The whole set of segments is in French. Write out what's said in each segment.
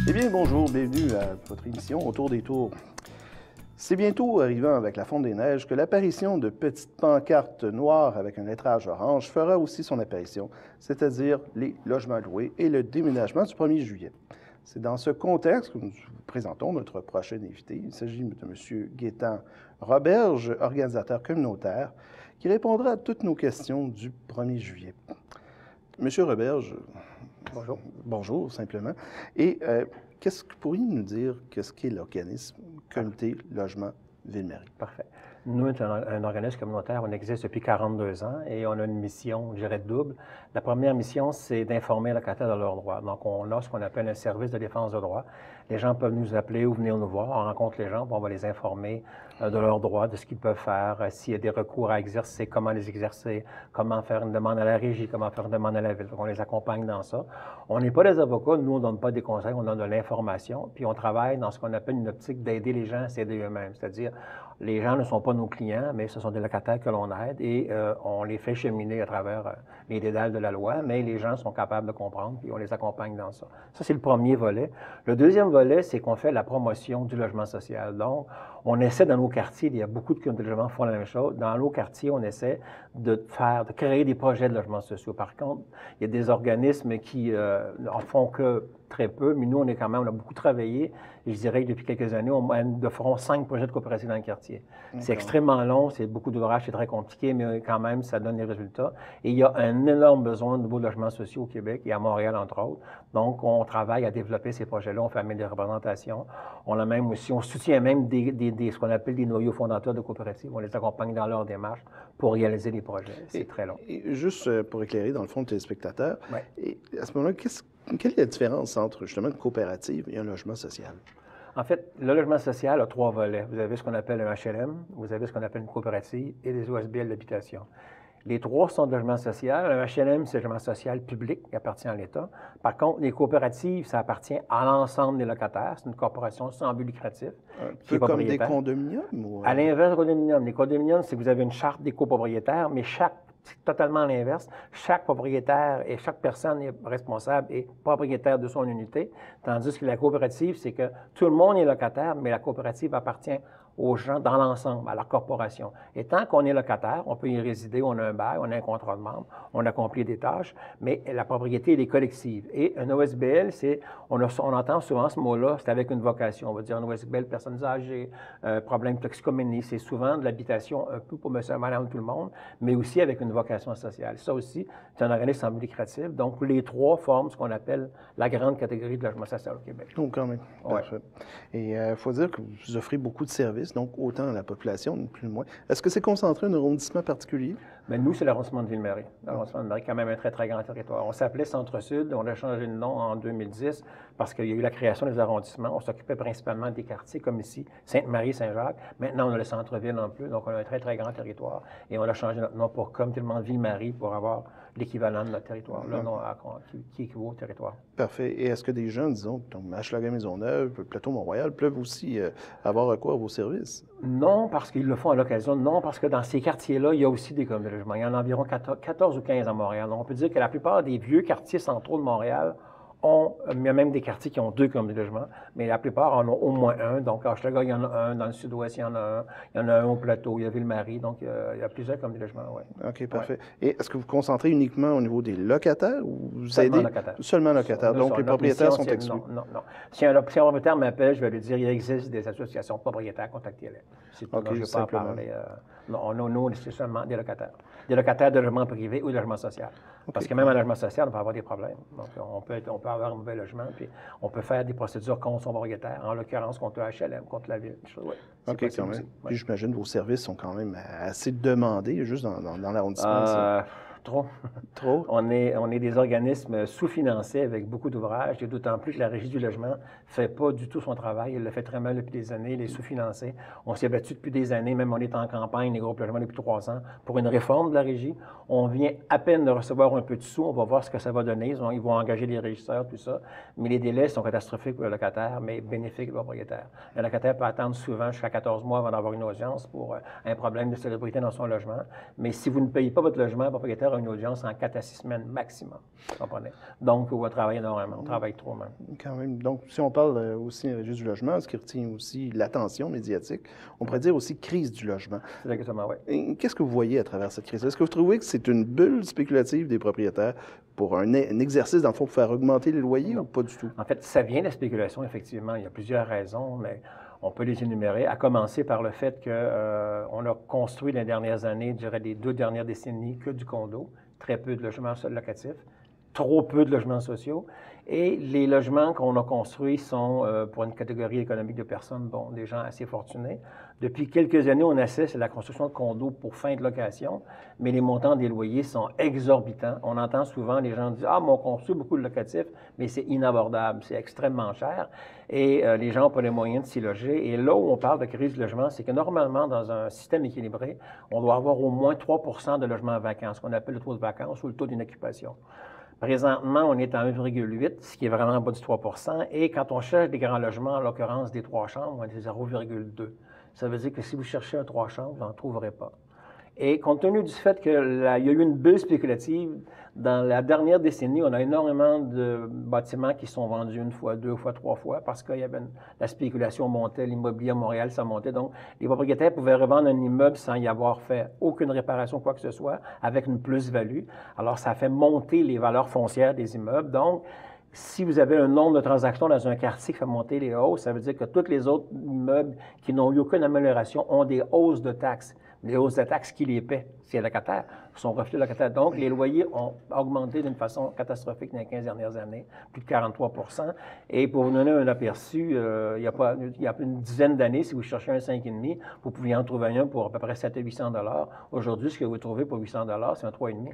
Eh bien, bonjour, bienvenue à votre émission Autour des tours. C'est bientôt arrivant avec la fonte des neiges que l'apparition de petites pancartes noires avec un lettrage orange fera aussi son apparition, c'est-à-dire les logements loués et le déménagement du 1er juillet. C'est dans ce contexte que nous vous présentons notre prochain invité. Il s'agit de M. Gaétan Roberge, organisateur communautaire, qui répondra à toutes nos questions du 1er juillet. Monsieur Roberge, bonjour. Bonjour, simplement. Et qu'est-ce que pourriez-vous nous dire qu'est-ce qu'est l'organisme Comité Logement Ville-Marie? Parfait. Nous, on est un organisme communautaire, on existe depuis 42 ans et on a une mission, je dirais, double. La première mission, c'est d'informer les locataires de leurs droits. Donc, on a ce qu'on appelle un service de défense de droits. Les gens peuvent nous appeler ou venir nous voir. On rencontre les gens, puis on va les informer de leurs droits, de ce qu'ils peuvent faire, s'il y a des recours à exercer, comment les exercer, comment faire une demande à la régie, comment faire une demande à la ville. Donc, on les accompagne dans ça. On n'est pas des avocats, nous, on ne donne pas des conseils, on donne de l'information, puis on travaille dans ce qu'on appelle une optique d'aider les gens à s'aider eux-mêmes. C'est-à-dire, les gens ne sont pas nos clients, mais ce sont des locataires que l'on aide et on les fait cheminer à travers les dédales de la loi, mais les gens sont capables de comprendre puis on les accompagne dans ça. Ça, c'est le premier volet. Le deuxième volet, c'est qu'on fait la promotion du logement social. Donc, on essaie dans nos quartiers, il y a beaucoup de communautés de logement qui font la même chose. Dans nos quartiers, on essaie de créer des projets de logements sociaux. Par contre, il y a des organismes qui en font que très peu, mais nous, on a beaucoup travaillé. Je dirais que depuis quelques années, on feront 5 projets de coopérative dans le quartier. C'est extrêmement long, c'est beaucoup d'ouvrages, c'est très compliqué, mais quand même, ça donne des résultats. Et il y a un énorme besoin de nouveaux logements sociaux au Québec et à Montréal, entre autres. Donc, on travaille à développer ces projets-là, on fait amener des représentations. On soutient même ce qu'on appelle des noyaux fondateurs de coopératives. On les accompagne dans leur démarche pour réaliser les projets. C'est très long. Et juste pour éclairer, dans le fond, de téléspectateurs, et à ce moment-là, quelle est la différence entre justement une coopérative et un logement social? En fait, le logement social a 3 volets. Vous avez ce qu'on appelle un HLM, vous avez ce qu'on appelle une coopérative et des OSBL d'habitation. Les 3 sont de logement social. Un HLM, c'est le logement social public qui appartient à l'État. Par contre, les coopératives, ça appartient à l'ensemble des locataires. C'est une corporation sans but lucratif. Un peu comme des condominiums? Ou... À l'inverse des condominiums. Les condominiums, c'est que vous avez une charte des copropriétaires, mais c'est totalement l'inverse. Chaque propriétaire et chaque personne est responsable et propriétaire de son unité, tandis que la coopérative, c'est que tout le monde est locataire, mais la coopérative appartient aux gens dans l'ensemble, à la corporation. Et tant qu'on est locataire, on peut y résider, on a un bail, on a un contrat de membre, on accomplit des tâches, mais la propriété, elle est collective. Et un OSBL, on entend souvent ce mot-là, c'est avec une vocation. On va dire un OSBL, personnes âgées, problème de toxicomanie, c'est souvent de l'habitation un peu pour monsieur, madame, tout le monde, mais aussi avec une vocation sociale. Ça aussi, c'est un organisme sans but lucratif. Donc, les 3 forment ce qu'on appelle la grande catégorie de logement social au Québec. Donc, quand même. Parfait. Et il faut dire que vous offrez beaucoup de services, donc autant à la population, plus ou moins. Est-ce que c'est concentré un arrondissement particulier? Bien, nous, c'est l'arrondissement de Ville-Marie. L'arrondissement de Ville-Marie, quand même un très, très grand territoire. On s'appelait Centre-Sud, on a changé de nom en 2010 parce qu'il y a eu la création des arrondissements. On s'occupait principalement des quartiers comme ici, Sainte-Marie, Saint-Jacques. Maintenant, on a le centre-ville en plus, donc on a un très, très grand territoire. Et on a changé notre nom pour Comité de Ville-Marie pour avoir l'équivalent de notre territoire, le nom qui équivaut au territoire. Parfait. Et est-ce que des gens, disons, comme Hochelaga-Maisonneuve, Plateau-Mont-Royal, peuvent aussi avoir recours à vos services? Non, parce qu'ils le font à l'occasion. Non, parce que dans ces quartiers-là, il y a aussi des communes de logement. Il y en a environ 14 ou 15 à Montréal. Donc, on peut dire que la plupart des vieux quartiers centraux de Montréal il y a même des quartiers qui ont 2 communes de logement, mais la plupart en ont au moins un. Donc, à Hochelaga, il y en a un. Dans le sud-ouest, il y en a un. Il y en a un au plateau. Il y a Ville-Marie. Donc, il y a plusieurs communes de logement, oui. OK, parfait. Ouais. Et est-ce que vous concentrez uniquement au niveau des locataires ou vous Seulement aidez? Locataires. Seulement locataires. Donc, les propriétaires sont exclus? Non. Si un propriétaire m'appelle, je vais lui dire il existe des associations propriétaires, contactez-les. C'est tout. Okay, je ne vais pas en parler. Non, nous, c'est seulement des locataires. Des locataires de logement privé ou de logement social. Okay. Parce que même en logement social, on peut avoir des problèmes. Donc, on peut avoir un mauvais logement, puis on peut faire des procédures contre son propriétaire, en l'occurrence contre le HLM, contre la ville. Oui, OK, quand même. Puis j'imagine que vos services sont quand même assez demandés, juste dans l'arrondissement. Trop. Trop? On est des organismes sous-financés avec beaucoup d'ouvrages, et d'autant plus que la Régie du logement ne fait pas du tout son travail. Elle le fait très mal depuis des années, il est sous-financé. On s'est battu depuis des années, même on est en campagne, les groupes logements depuis 3 ans, pour une réforme de la Régie. On vient à peine de recevoir un peu de sous, on va voir ce que ça va donner. Ils vont engager des régisseurs, tout ça. Mais les délais sont catastrophiques pour le locataire, mais bénéfiques pour le propriétaire. Le locataire peut attendre souvent jusqu'à 14 mois avant d'avoir une audience pour un problème de salubrité dans son logement. Mais si vous ne payez pas votre logement, le propriétaire avoir une audience en 4 à 6 semaines maximum. Vous comprenez? Donc, on va travailler énormément. On travaille trop même. Quand même. Donc, si on parle aussi juste du logement, ce qui retient aussi l'attention médiatique, on pourrait dire aussi crise du logement. C'est exactement, oui. Et qu'est-ce que vous voyez à travers cette crise? Est-ce que vous trouvez que c'est une bulle spéculative des propriétaires pour un exercice, dans le fond, pour faire augmenter les loyers ou pas du tout? En fait, ça vient de la spéculation, effectivement. Il y a plusieurs raisons, mais on peut les énumérer, à commencer par le fait qu'on a construit les dernières années, je dirais les 2 dernières décennies, que du condo, très peu de logements locatifs, trop peu de logements sociaux. Et les logements qu'on a construits sont pour une catégorie économique de personnes, bon, des gens assez fortunés. Depuis quelques années, on assiste à la construction de condos pour fin de location, mais les montants des loyers sont exorbitants. On entend souvent les gens dire « Ah, mais on construit beaucoup de locatifs, mais c'est inabordable, c'est extrêmement cher. » Et les gens n'ont pas les moyens de s'y loger. Et là où on parle de crise du logement, c'est que normalement, dans un système équilibré, on doit avoir au moins 3 de logements vacants, ce qu'on appelle le taux de vacances ou le taux d'inoccupation. Présentement, on est à 1,8, ce qui est vraiment en bas du 3 et quand on cherche des grands logements, en l'occurrence des 3 chambres, on est à 0,2. Ça veut dire que si vous cherchez un 3 chambres, vous n'en trouverez pas. Et compte tenu du fait qu'il y a eu une bulle spéculative, dans la dernière décennie, on a énormément de bâtiments qui sont vendus 1 fois, 2 fois, 3 fois, parce que la spéculation montait, l'immobilier à Montréal, ça montait. Donc, les propriétaires pouvaient revendre un immeuble sans y avoir fait aucune réparation, quoi que ce soit, avec une plus-value. Alors, ça a fait monter les valeurs foncières des immeubles. Donc, si vous avez un nombre de transactions dans un quartier qui fait monter les hausses, ça veut dire que tous les autres immeubles qui n'ont eu aucune amélioration ont des hausses de taxes. Les hausses de taxes, qui les paient? C'est les locataires, sont reflets locataires. Donc, les loyers ont augmenté d'une façon catastrophique dans les 15 dernières années, plus de 43 Et pour vous donner un aperçu, il y a une dizaine d'années, si vous cherchez un 5,5, vous pouviez en trouver un pour à peu près 700 à 800 $. Aujourd'hui, ce que vous trouvez pour 800 $, c'est un 3,5.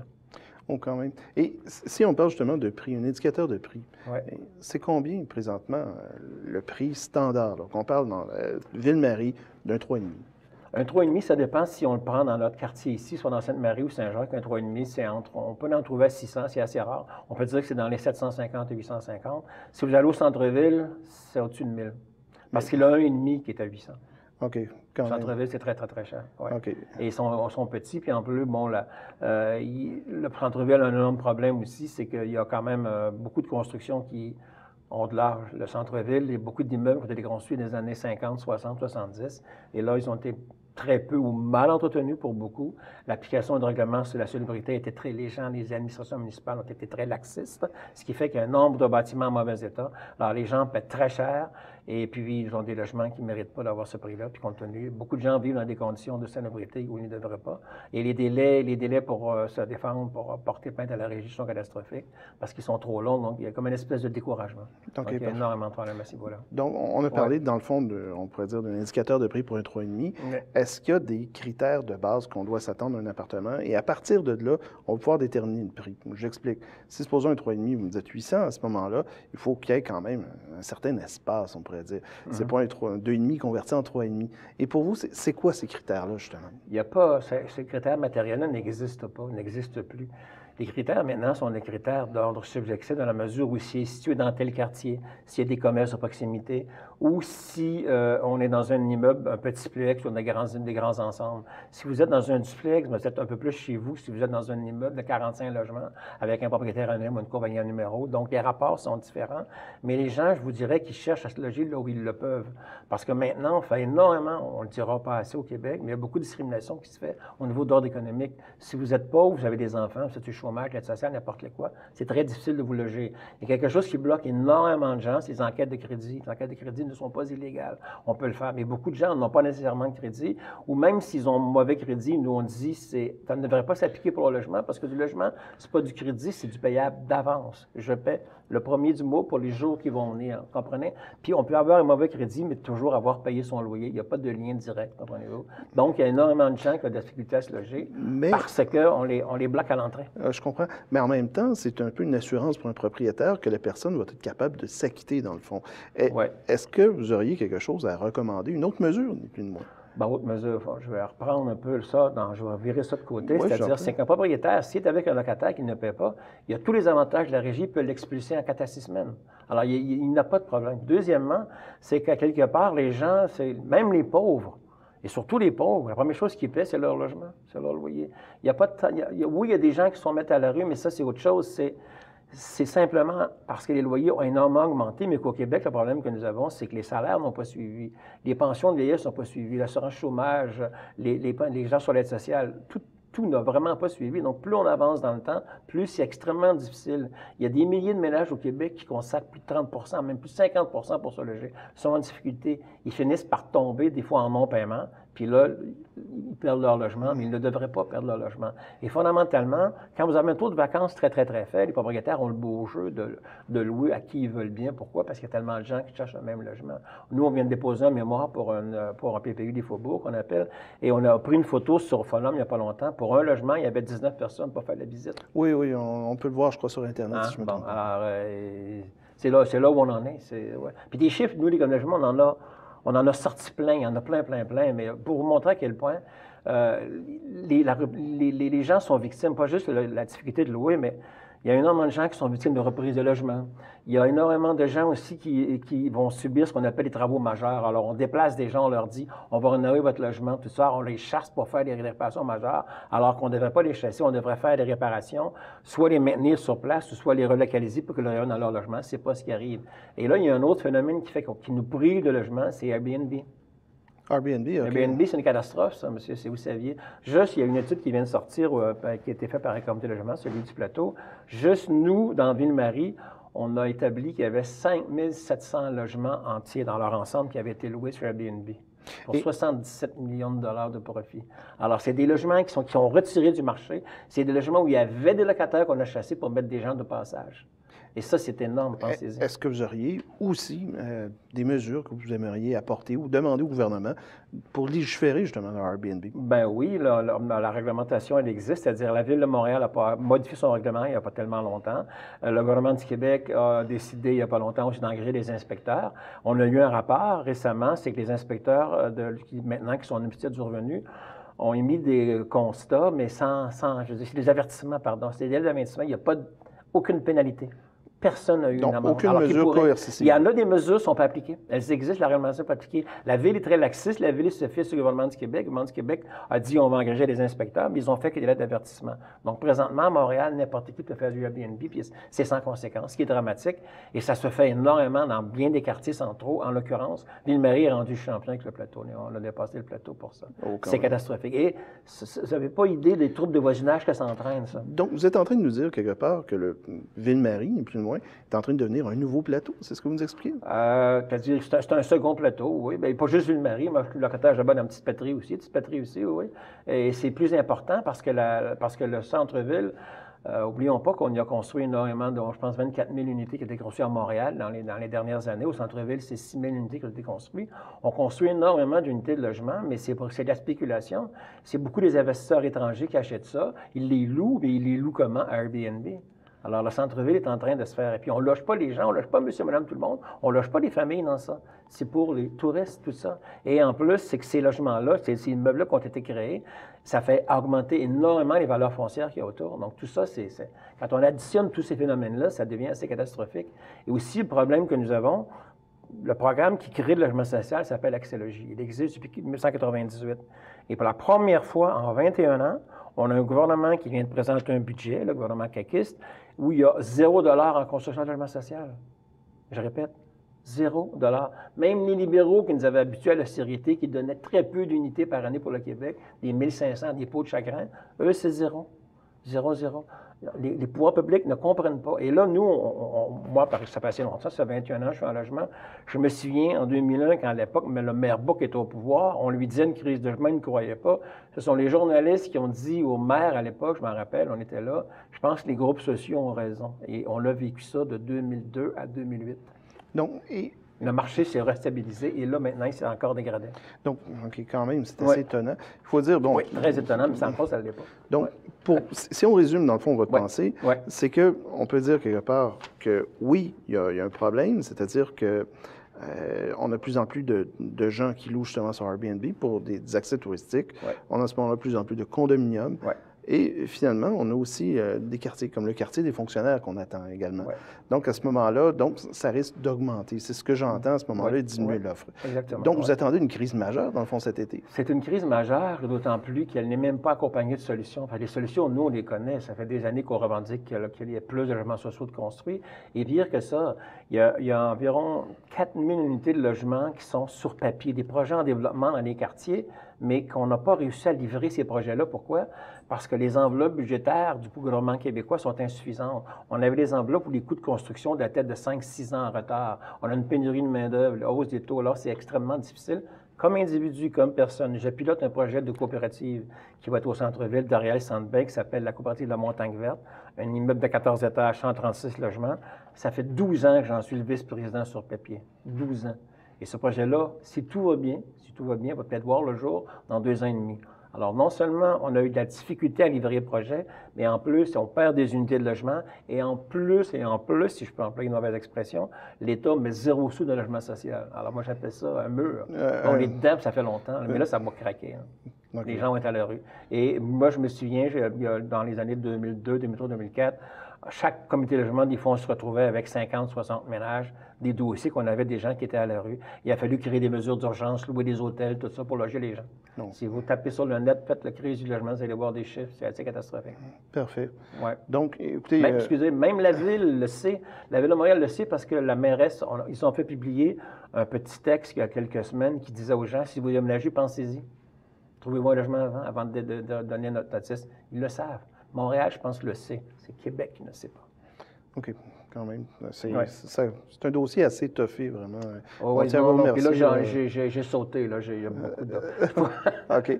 Oh, quand même. Et si on parle justement de prix, un indicateur de prix, Ouais. c'est combien présentement le prix standard? Donc, on parle dans Ville-Marie d'un 3,5. Un 3,5, ça dépend si on le prend dans notre quartier ici, soit dans Sainte-Marie ou Saint-Jacques. Un 3,5, on peut en trouver à 600, c'est assez rare. On peut dire que c'est dans les 750 et 850. Si vous allez au centre-ville, c'est au-dessus de 1000. Parce qu'il a un 1,5 qui est à 800. OK, quand même. Centre-ville, c'est très, très, très cher. Ouais. OK. Et ils sont petits, puis en plus, bon, le centre-ville a un énorme problème aussi, c'est qu'il y a quand même beaucoup de constructions qui ont de l'âge. Le centre-ville, il y a beaucoup d'immeubles qui ont été construits dans les années 50, 60, 70, et là, ils ont été très peu ou mal entretenus pour beaucoup. L'application de règlements sur la salubrité était très... Les administrations municipales ont été très laxistes, ce qui fait qu'il y a un nombre de bâtiments en mauvais état. Alors, les gens paient très cher, et puis ils ont des logements qui ne méritent pas d'avoir ce prix-là. Puis compte tenu, beaucoup de gens vivent dans des conditions de salubrité où ils ne devraient pas. Et les délais pour se défendre, pour porter plainte à la régie sont catastrophiques, parce qu'ils sont trop longs. Donc, il y a comme une espèce de découragement. Donc il y a énormément de problèmes à ce niveau-là. Donc, on a parlé, dans le fond, on pourrait dire, d'un indicateur de prix pour un 3,5. Est-ce qu'il y a des critères de base qu'on doit s'attendre à un appartement? Et à partir de là, on va pouvoir déterminer le prix. J'explique. Si, supposons un 3,5, vous me dites 800, à ce moment-là, il faut qu'il y ait quand même un certain espace, on pourrait dire. C'est pas un 2,5 converti en 3,5. Et pour vous, c'est quoi ces critères-là, justement? Il n'y a pas... Ces critères matériels-là n'existent pas, n'existent plus. Les critères, maintenant, sont des critères d'ordre subjectif dans la mesure où s'il est situé dans tel quartier, s'il y a des commerces à proximité, ou si on est dans un immeuble, un petit duplex ou des grands ensembles. Si vous êtes dans un duplex, vous êtes un peu plus chez vous. Si vous êtes dans un immeuble de 45 logements avec un propriétaire anonyme ou une compagnie en numéro. Donc, les rapports sont différents. Mais les gens, je vous dirais qu'ils cherchent à se loger là où ils le peuvent. Parce que maintenant, on fait énormément, on ne le dira pas assez au Québec, mais il y a beaucoup de discrimination qui se fait au niveau d'ordre économique. Si vous êtes pauvre, vous avez des enfants, vous êtes au chômage, l'aide sociale, n'importe quoi, c'est très difficile de vous loger. Il y a quelque chose qui bloque énormément de gens, c'est les enquêtes de crédit. Les enquêtes de crédit ne sont pas illégales. On peut le faire, mais beaucoup de gens n'ont pas nécessairement de crédit, ou même s'ils ont mauvais crédit, nous on dit ça ne devrait pas s'appliquer pour le logement, parce que du logement, c'est pas du crédit, c'est du payable d'avance. Je paie le premier du mois pour les jours qui vont venir, comprenez? Puis on peut avoir un mauvais crédit, mais toujours avoir payé son loyer. Il n'y a pas de lien direct, comprenez-vous? Donc, il y a énormément de gens qui ont des difficultés à se loger parce qu'on les bloque à l'entrée. Je comprends. Mais en même temps, c'est un peu une assurance pour un propriétaire que la personne va être capable de s'acquitter, dans le fond. Est-ce que vous auriez quelque chose à recommander, une autre mesure, ni plus ni moins? Ben, autre mesure, je vais reprendre un peu ça, je vais virer ça de côté, c'est-à-dire c'est qu'un propriétaire, s'il est avec un locataire qui ne paie pas, il y a tous les avantages de la régie, il peut l'expulser en 4 à 6 semaines. Alors, il n'a pas de problème. Deuxièmement, c'est qu'à quelque part, les gens, même les pauvres, Et surtout les pauvres, la première chose qui paient, c'est leur logement, c'est leur loyer. Il y a pas de oui, il y a des gens qui sont mettent à la rue, mais ça, c'est autre chose. C'est simplement parce que les loyers ont énormément augmenté, mais qu'au Québec, le problème que nous avons, c'est que les salaires n'ont pas suivi. Les pensions de vieillesse n'ont pas suivi. L'assurance chômage, les gens sur l'aide sociale, tout n'a vraiment pas suivi. Donc, plus on avance dans le temps, plus c'est extrêmement difficile. Il y a des milliers de ménages au Québec qui consacrent plus de 30 même plus de 50 pour se loger. Ils sont en difficulté. Ils finissent par tomber, des fois, en non-paiement. Puis là, ils perdent leur logement, mais ils ne devraient pas perdre leur logement. Et fondamentalement, quand vous avez un taux de vacances très, très, très faible, les propriétaires ont le beau jeu de louer à qui ils veulent bien. Pourquoi? Parce qu'il y a tellement de gens qui cherchent le même logement. Nous, on vient de déposer un mémoire pour un PPU des Faubourgs, qu'on appelle, et on a pris une photo sur Folum il n'y a pas longtemps. Pour un logement, il y avait 19 personnes pour faire la visite. Oui, oui, on peut le voir, je crois, sur Internet, si je me trompe pas. Alors, c'est là où on en est. Ouais. Puis des chiffres, nous, les logements, on en a sorti plein, il y en a plein, mais pour vous montrer à quel point les gens sont victimes, pas juste de la difficulté de louer, mais il y a énormément de gens qui sont victimes de reprise de logement. Il y a énormément de gens aussi qui vont subir ce qu'on appelle les travaux majeurs. Alors, on déplace des gens, on leur dit, on va rénover votre logement, tout ça, on les chasse pour faire des réparations majeures, alors qu'on ne devrait pas les chasser, on devrait faire des réparations, soit les maintenir sur place, ou soit les relocaliser pour qu'ils reviennent dans leur logement. C'est pas ce qui arrive. Et là, il y a un autre phénomène qui nous prive de logement, c'est Airbnb. Airbnb, OK. Airbnb, c'est une catastrophe, ça, monsieur, si vous saviez. Juste, il y a une étude qui vient de sortir, qui a été faite par un comité de logement, celui du plateau. Juste nous, dans Ville-Marie, on a établi qu'il y avait 5 700 logements entiers dans leur ensemble qui avaient été loués sur Airbnb pour 77 millions de dollars de profit. Alors, c'est des logements qui sont retirés du marché. C'est des logements où il y avait des locataires qu'on a chassés pour mettre des gens de passage. Et ça, c'est énorme, pensez-y. Est-ce que vous auriez aussi des mesures que vous aimeriez apporter ou demander au gouvernement pour légiférer justement dans Airbnb? Ben oui, la réglementation, elle existe. C'est-à-dire, la Ville de Montréal a pas modifié son règlement il n'y a pas tellement longtemps. Le gouvernement du Québec a décidé il n'y a pas longtemps aussi d'engager des inspecteurs. On a eu un rapport récemment, c'est que les inspecteurs, maintenant qui sont en ministère du Revenu, ont émis des constats, mais sans je veux dire, c'est des avertissements, pardon. C'est des avertissements, il n'y a aucune pénalité. Personne n'a eu une amende. Donc, aucune mesure coercitive. Il y en a des mesures qui ne sont pas appliquées. Elles existent, la réglementation n'est pas appliquée. La Ville est très laxiste. La Ville se fie sur le gouvernement du Québec. Le gouvernement du Québec a dit on va engager des inspecteurs, mais ils ont fait que des lettres d'avertissement. Donc, présentement, à Montréal, n'importe qui peut faire du Airbnb, puis c'est sans conséquence, ce qui est dramatique. Et ça se fait énormément dans bien des quartiers centraux. En l'occurrence, Ville-Marie est rendu champion avec le plateau. On a dépassé le plateau pour ça. C'est catastrophique. Et vous n'avez pas idée des troubles de voisinage que ça entraîne, ça. Donc, vous êtes en train de nous dire quelque part que le Ville-Marie, ni plus ni moins, est en train de devenir un nouveau plateau. C'est ce que vous nous expliquez? C'est-à-dire, c'est un second plateau, oui. Bien, pas juste Ville-Marie. Moi, je suis locataire là-bas dans une petite patrie aussi, oui. Et c'est plus important parce que le centre-ville, oublions pas qu'on y a construit énormément, je pense 24 000 unités qui ont été construites à Montréal dans les dernières années. Au centre-ville, c'est 6 000 unités qui ont été construites. On construit énormément d'unités de logement, mais c'est de la spéculation. C'est beaucoup des investisseurs étrangers qui achètent ça. Ils les louent, mais ils les louent comment? À Airbnb. Alors, le centre-ville est en train de se faire. Et puis, on ne loge pas les gens, on ne loge pas monsieur, madame, tout le monde. On ne loge pas les familles dans ça. C'est pour les touristes, tout ça. Et en plus, c'est que ces logements-là, ces immeubles-là qui ont été créés, ça fait augmenter énormément les valeurs foncières qu'il y a autour. Donc, tout ça, quand on additionne tous ces phénomènes-là, ça devient assez catastrophique. Et aussi, le problème que nous avons, le programme qui crée le logement social s'appelle Axélogie. Il existe depuis 1998. Et pour la première fois en 21 ans, on a un gouvernement qui vient de présenter un budget, le gouvernement caquiste, où il y a 0 $ en construction de logement social. Je répète, 0 $. Même les libéraux qui nous avaient habitués à l'austérité, qui donnaient très peu d'unités par année pour le Québec, des 1500, des pots de chagrin, eux, c'est 0. 0, 0. Les pouvoirs publics ne comprennent pas. Et là, nous, moi, ça fait assez longtemps, ça fait 21 ans, je suis en logement. Je me souviens, en 2001, quand à l'époque, le maire Bouc était au pouvoir, on lui disait une crise de logement, il ne croyait pas. Ce sont les journalistes qui ont dit au maire à l'époque, je m'en rappelle, on était là, je pense que les groupes sociaux ont raison. Et on a vécu ça de 2002 à 2008. Donc, le marché s'est restabilisé et là, maintenant, il s'est encore dégradé. Donc, OK, quand même, c'est assez étonnant. Il faut dire, donc... Oui, très étonnant, mais sans ça ne l'est pas. Donc, si on résume, dans le fond, votre pensée, c'est qu'on peut dire quelque part que, oui, il y a un problème, c'est-à-dire que on a de plus en plus de gens qui louent justement sur Airbnb pour des accès touristiques. On a en ce moment de plus en plus de condominiums. Et finalement, on a aussi des quartiers, comme le quartier des fonctionnaires qu'on attend également. Ouais. Donc, à ce moment-là, ça risque d'augmenter. C'est ce que j'entends à ce moment-là, diminuer l'offre. Exactement. Donc, vous attendez une crise majeure, dans le fond, cet été? C'est une crise majeure, d'autant plus qu'elle n'est même pas accompagnée de solutions. Enfin, les solutions, nous, on les connaît. Ça fait des années qu'on revendique qu'il y ait plus de logements sociaux de construits. Et pire que ça, il y a environ 4000 unités de logements qui sont sur papier, des projets en développement dans les quartiers, mais qu'on n'a pas réussi à livrer ces projets-là. Pourquoi? Parce que les enveloppes budgétaires du gouvernement québécois sont insuffisantes. On avait des enveloppes où les coûts de construction dataient de 5-6 ans en retard. On a une pénurie de main-d'œuvre, la hausse des taux, là, c'est extrêmement difficile. Comme individu, comme personne, je pilote un projet de coopérative qui va être au centre-ville, derrière le Centre-Bain, qui s'appelle la coopérative de la Montagne Verte, un immeuble de 14 étages, 136 logements. Ça fait 12 ans que j'en suis le vice-président sur papier. 12 ans. Et ce projet-là, si tout va bien, va peut-être voir le jour dans 2 ans et demi. Alors, non seulement on a eu de la difficulté à livrer le projet, mais en plus, on perd des unités de logement, et en plus, si je peux employer une mauvaise expression, l'État met 0 sous de logement social. Alors, moi, j'appelle ça un mur. On est dedans, ça fait longtemps, mais là, ça va craquer. Okay. Les gens vont être à la rue. Et moi, je me souviens, dans les années 2002, 2003, 2004, chaque comité de logement, des fois, on se retrouvait avec 50, 60 ménages, des dossiers qu'on avait des gens qui étaient à la rue. Il a fallu créer des mesures d'urgence, louer des hôtels, tout ça pour loger les gens. Non. Si vous tapez sur le net, faites le crise du logement, vous allez voir des chiffres, c'est assez catastrophique. Parfait. Ouais. Donc, écoutez... Excusez, même la Ville le sait. La Ville de Montréal le sait parce que la mairesse, ils ont fait publier un petit texte il y a quelques semaines qui disait aux gens, si vous déménagez, pensez-y. Trouvez-moi un logement avant de donner notre notice. Ils le savent. Montréal, je pense, le sait. C'est Québec qui ne le sait pas. OK, quand même. C'est un dossier assez toffé, vraiment. Oh, oui, non, puis là, j'ai sauté. Là, il y a beaucoup de... OK.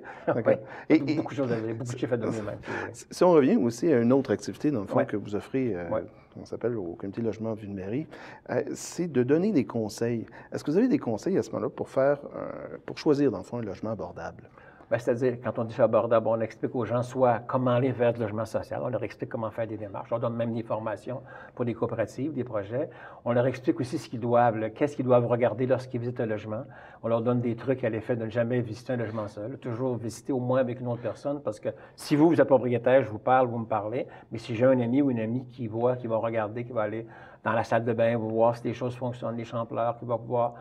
Beaucoup de choses à dire, beaucoup de chiffres à donner même. Si on revient aussi à une autre activité, dans le fond, que vous offrez, on s'appelle au Comité de logement Ville-Marie, c'est de donner des conseils. Est-ce que vous avez des conseils à ce moment-là pour choisir, dans le fond, un logement abordable? Bien, c'est-à-dire, quand on dit abordable, on explique aux gens soit comment aller vers le logement social, on leur explique comment faire des démarches, on leur donne même des formations pour des coopératives, des projets. On leur explique aussi ce qu'ils doivent, qu'est-ce qu'ils doivent regarder lorsqu'ils visitent un logement. On leur donne des trucs à l'effet de ne jamais visiter un logement seul, toujours visiter au moins avec une autre personne, parce que si vous êtes propriétaire, je vous parle, vous me parlez, mais si j'ai un ami ou une amie qui va regarder, qui va aller dans la salle de bain, voir si les choses fonctionnent, les champleurs, qui va pouvoir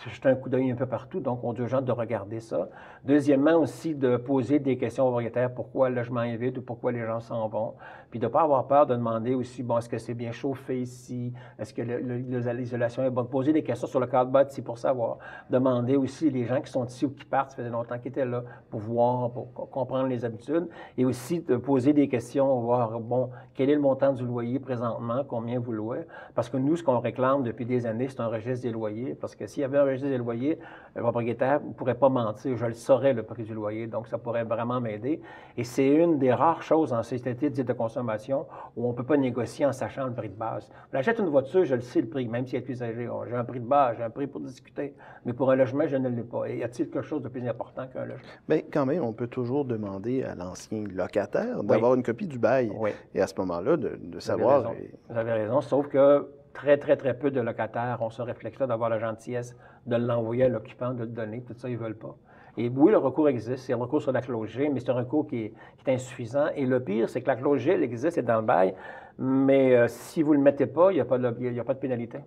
jeter un coup d'œil un peu partout, donc on urgent de regarder ça. Deuxièmement aussi, de poser des questions aux propriétaires, pourquoi le logement est vide ou pourquoi les gens s'en vont, puis de ne pas avoir peur de demander aussi, bon, est-ce que c'est bien chauffé ici, est-ce que l'isolation est bonne, poser des questions sur le cadre bâti pour savoir, demander aussi les gens qui sont ici ou qui partent, ça faisait longtemps qu'ils étaient là, pour voir, pour comprendre les habitudes, et aussi de poser des questions, voir, bon, quel est le montant du loyer présentement, combien vous louez, parce que nous, ce qu'on réclame depuis des années, c'est un registre des loyers, parce que s'il y avait un registre des loyers, le propriétaire ne pourrait pas mentir, je le saurais, le prix du loyer, donc ça pourrait vraiment m'aider. Et c'est une des rares choses en société de consommation où on ne peut pas négocier en sachant le prix de base. On achète une voiture, je le sais le prix, même si elle est usagée. J'ai un prix de base, j'ai un prix pour discuter, mais pour un logement, je ne l'ai pas. Et y a-t-il quelque chose de plus important qu'un logement? Bien, quand même, on peut toujours demander à l'ancien locataire d'avoir une copie du bail. Oui. Et à ce moment-là, de savoir... Vous avez raison, sauf que très, très, très peu de locataires ont ce réflexe-là d'avoir la gentillesse de l'envoyer à l'occupant, de le donner. Tout ça, ils ne veulent pas. Et oui, le recours existe. C'est un recours sur la clause G, mais c'est un recours qui est insuffisant. Et le pire, c'est que la clause G, elle existe, c'est dans le bail, mais si vous ne le mettez pas, il n'y a pas de pénalité.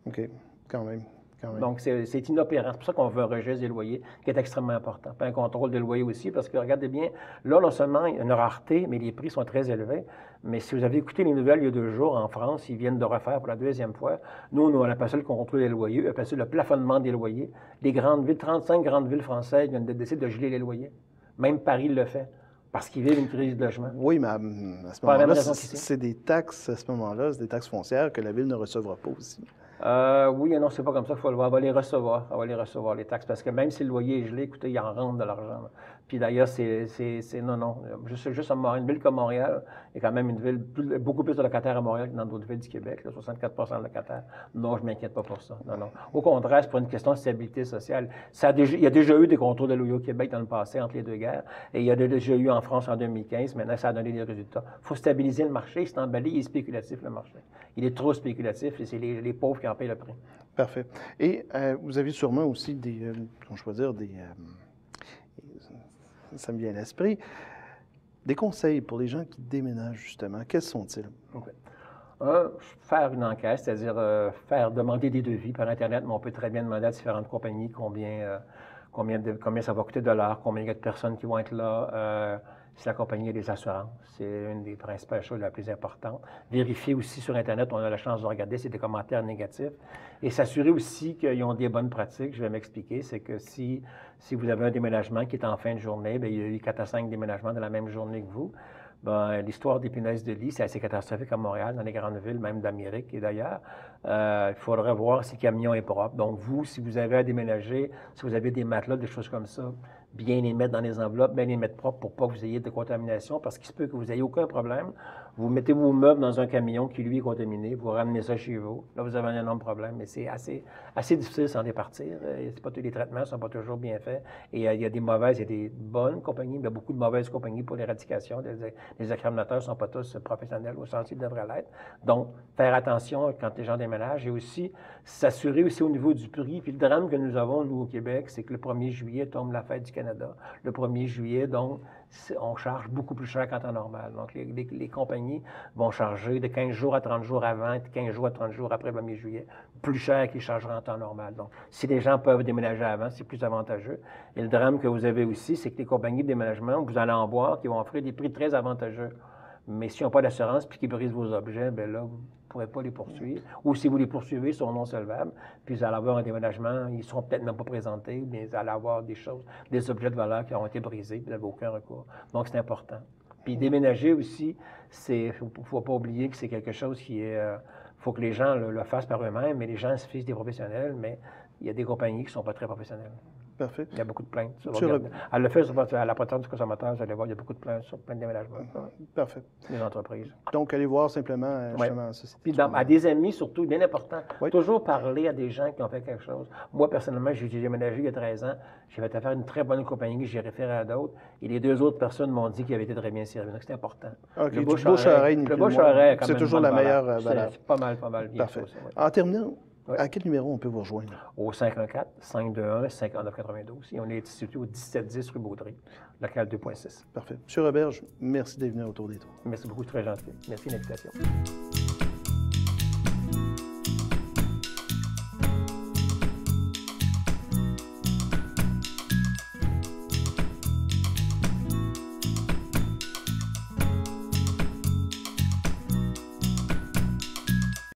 OK, quand même. Donc, c'est inopérant. C'est pour ça qu'on veut un registre des loyers qui est extrêmement important. Puis un contrôle des loyers aussi, parce que, regardez bien, là, non seulement il y a une rareté, mais les prix sont très élevés. Mais si vous avez écouté les nouvelles il y a 2 jours en France, ils viennent de refaire pour la 2e fois. Nous, on appelle ça le contrôle des loyers, on appelle ça le plafonnement des loyers. Les grandes villes, 35 grandes villes françaises viennent de décider de geler les loyers. Même Paris le fait. Parce qu'ils vivent une crise de logement. Oui, mais à ce moment-là, c'est des taxes, à ce moment-là, c'est des taxes foncières que la Ville ne recevra pas aussi. Oui et non, c'est pas comme ça qu'il faut le voir. On va les recevoir, les taxes, parce que même si le loyer est gelé, écoutez, il en rentre de l'argent. Puis d'ailleurs, non. Juste une ville comme Montréal est quand même une ville, beaucoup plus de locataires à Montréal que dans d'autres villes du Québec, là, 64 de locataires. Non, je ne m'inquiète pas pour ça. Non. Au contraire, c'est pour une question de stabilité sociale. Il y a déjà eu des contrôles de loyer au Québec dans le passé, entre les 2 guerres, et il y a déjà eu en France en 2015. Maintenant, ça a donné des résultats. Il faut stabiliser le marché. C'est emballé, il est spéculatif, le marché. Il est trop spéculatif et c'est les pauvres qui en payent le prix. Parfait. Et vous avez sûrement aussi ça me vient à l'esprit, Des conseils pour les gens qui déménagent, justement, quels sont-ils? OK. Faire une enquête, c'est-à-dire demander des devis par Internet, mais on peut très bien demander à différentes compagnies combien ça va coûter de l'heure, combien il y a de personnes qui vont être là, si la compagnie a des assurances. C'est une des principales choses les plus importantes. Vérifier aussi sur Internet, on a la chance de regarder, c'est des commentaires négatifs. Et s'assurer aussi qu'ils ont des bonnes pratiques. Je vais m'expliquer. C'est que si vous avez un déménagement qui est en fin de journée, bien, il y a eu 4 à 5 déménagements dans la même journée que vous. Ben, l'histoire des punaises de lit, c'est assez catastrophique à Montréal, dans les grandes villes, même d'Amérique et d'ailleurs. Il faudrait voir si le camion est propre. Donc, vous, si vous avez à déménager, si vous avez des matelas, des choses comme ça, bien les mettre dans les enveloppes, bien les mettre propres pour pas que vous ayez de contamination, parce qu'il se peut que vous n'ayez aucun problème. Vous mettez vos meubles dans un camion qui, lui, est contaminé, vous ramenez ça chez vous. Là, vous avez un énorme problème, mais c'est assez difficile s'en départir. Les traitements ne sont pas toujours bien faits. Et il y a des mauvaises et des bonnes compagnies, mais il y a beaucoup de mauvaises compagnies pour l'éradication. Les exterminateurs ne sont pas tous professionnels au sens où ils devraient l'être. Donc, faire attention quand les gens déménagent et aussi s'assurer aussi au niveau du prix. Puis le drame que nous avons, nous, au Québec, c'est que le 1er juillet tombe la fête du Canada. Le 1er juillet, donc, on charge beaucoup plus cher qu'en temps normal. Donc, les compagnies vont charger de 15 jours à 30 jours avant, de 15 jours à 30 jours après le 1er juillet, plus cher qu'ils chargeront en temps normal. Donc, si les gens peuvent déménager avant, c'est plus avantageux. Et le drame que vous avez aussi, c'est que les compagnies de déménagement, vous allez en voir, qui vont offrir des prix très avantageux. Mais s'ils n'ont pas d'assurance puis qu'ils brisent vos objets, bien là, vous ne pourrez pas les poursuivre. Ou si vous les poursuivez, ils sont non solvables. Puis vous allez avoir un déménagement, ils ne seront peut-être même pas présentés, mais vous allez avoir des choses, des objets de valeur qui ont été brisés, puis vous n'avez aucun recours. Donc, c'est important. Puis déménager aussi, il ne faut pas oublier que c'est quelque chose qui est... Il faut que les gens le fassent par eux-mêmes, mais les gens se fichent des professionnels, mais il y a des compagnies qui ne sont pas très professionnelles. Parfait. Il y a beaucoup de plaintes. Elle le fait à la protection du consommateur, vous allez voir, il y a beaucoup de plaintes sur plein de déménagements. Parfait. Les entreprises. Donc, allez voir simplement, justement, ça. Puis à des amis, surtout, bien important. Oui. Toujours parler à des gens qui ont fait quelque chose. Moi, personnellement, j'ai déménagé il y a 13 ans. J'ai fait affaire à une très bonne compagnie que j'ai référé à d'autres. Et les 2 autres personnes m'ont dit qu'ils avaient été très bien servis. Donc, c'est important. OK, le bouche-à-oreille, le bouche-à-oreille, c'est toujours la meilleure valeur. C'est pas mal bien. Parfait. En terminant, à quel numéro on peut vous rejoindre? Au 514-521-5992. Et on est situé au 1710 rue Baudry, local 2.6. Parfait. M. Roberge, merci d'être venu autour des tours. Merci beaucoup, c'est très gentil. Merci de l'invitation.